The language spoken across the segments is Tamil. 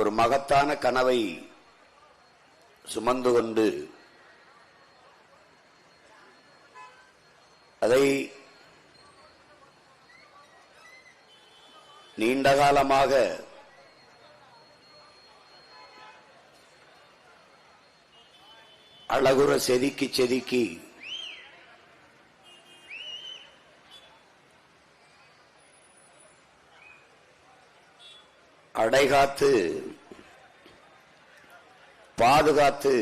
ஒரு மகத்தான கனவை சுமந்து கொண்டு அதை நீண்டகாலமாக அழகுற செதுக்கி செதுக்கி அடைகாத்து பாதுகாத்து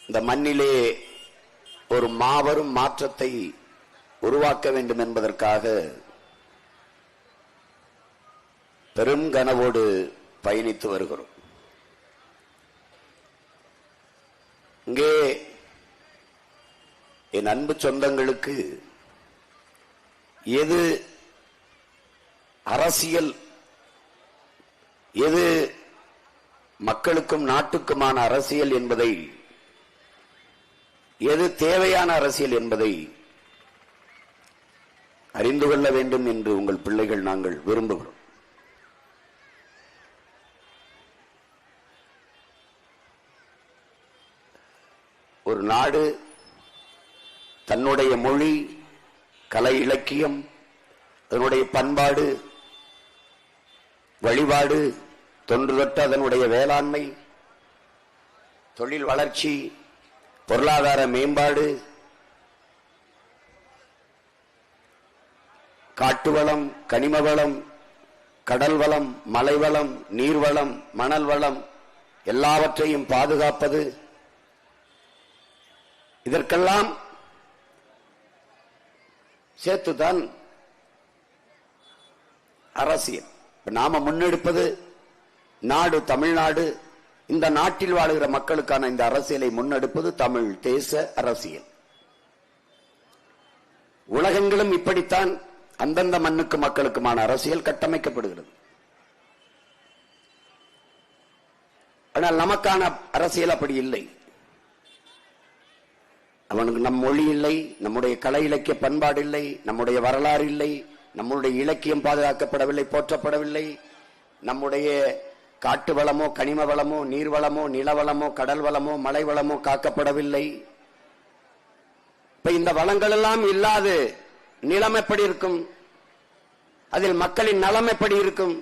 இந்த மண்ணிலே ஒரு மாபெரும் மாற்றத்தை உருவாக்க வேண்டும் என்பதற்காக பெரும் கனவோடு பயணித்து வருகிறோம். இங்கே என் அன்பு சொந்தங்களுக்கு எது அரசியல், எது மக்களுக்கும் நாட்டுக்குமான அரசியல் என்பதை, எது தேவையான அரசியல் என்பதை அறிந்து கொள்ள வேண்டும் என்று உங்கள் பிள்ளைகள் நாங்கள் விரும்புகிறோம். ஒரு நாடு தன்னுடைய மொழி, கலை, இலக்கியம், அதனுடைய பண்பாடு, வழிபாடு, தொன்று தொட்டு அதனுடைய வேளாண்மை, தொழில் வளர்ச்சி, பொருளாதார மேம்பாடு, காட்டு வளம், கனிம வளம், கடல் வளம், மலை வளம், நீர்வளம், மணல் வளம் எல்லாவற்றையும் பாதுகாப்பது, இதற்கெல்லாம் சேர்த்துதான் அரசியல். நாம முன்னெடுப்பது நாடு தமிழ்நாடு. இந்த நாட்டில் வாழுகிற மக்களுக்கான இந்த அரசியலை முன்னெடுப்பது தமிழ் தேச அரசியல். உலகங்களும் இப்படித்தான் அந்தந்த மண்ணுக்கு மக்களுக்குமான அரசியல் கட்டமைக்கப்படுகிறது. ஆனால் நமக்கான அரசியல் அப்படி இல்லை. அவனுக்கு நம் மொழி இல்லை, நம்முடைய கலை இலக்கிய பண்பாடு இல்லை, நம்முடைய வரலாறு இல்லை, நம்முடைய இலக்கியம் பாதுகாக்கப்படவில்லை, போற்றப்படவில்லை, நம்முடைய காட்டு வளமோ, கனிம வளமோ, நீர்வளமோ, நிலவளமோ, கடல் வளமோ, மலை வளமோ காக்கப்படவில்லை. இப்ப இந்த வளங்கள் எல்லாம் இல்லாது நிலம் எப்படி இருக்கும்? அதில் மக்களின் நலம் எப்படி இருக்கும்?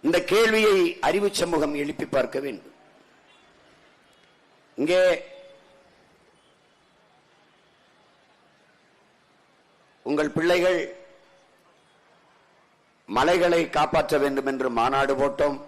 இந்த கேள்வியை அறிவு சமூகம் எழுப்பி பார்க்க வேண்டும். இங்கே உங்கள் பிள்ளைகள் மலைகளை காப்பாற்ற வேண்டும் என்று மாநாடு போட்டோம்.